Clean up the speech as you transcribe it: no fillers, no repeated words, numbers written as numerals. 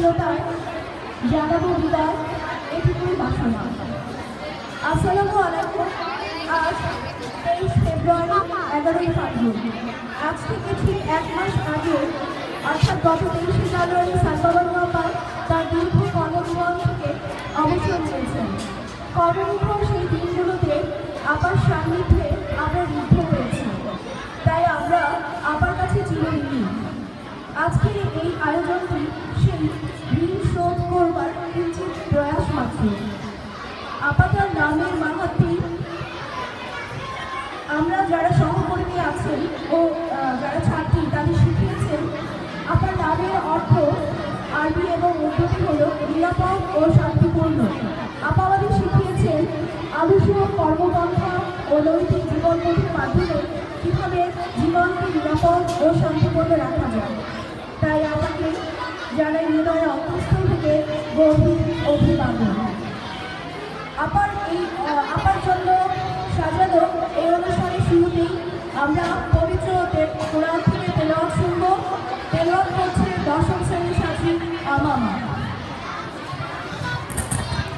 চিরতায় জানাবো বিদায় এটুকুই বাসনা। আসসালামু আলাইকুম। আজ 23 ফেব্রুয়ারি 11ই ফাল্গুন। আজ থেকে ঠিক 1 মাস আগে অর্থাৎ গত 23 জানুয়ারি সালবাবানু আপা তার দীর্ঘ কর্মজীবন থেকে অবসর নিয়েছেন। কর্মনির্ভর সেই দিনগুলোতে আপার সান্নিধ্যে আমরা রুদ্ধ হয়েছি, তাই আমরা আপার কাছে চিরঋণী। আজকের এই আয়োজনটি সেই ঋণ শোধ করবার কিঞ্চিত প্রয়াস মাত্র। আপাতার নামের মাহাত্ম্য আমরা যারা সহকর্মী আছেন ও যারা ছাত্রী তাদের শিখিয়েছেন। আপার নামের অর্থ আরবি এবং উর্দুতে হল নিরাপদ ও শান্তিপূর্ণ। আপা আমাদের শিখিয়েছেন আদর্শ কর্মপন্থা ও নৈতিক জীবনবোধের মাধ্যমে কীভাবে জীবনকে নিরাপদ ও শান্তিপূর্ণ রাখা যায়। তাই আমাকে জানাই হৃদয়ের অন্তঃস্থল থেকে গভীর অভিবাদন। আপার জন্য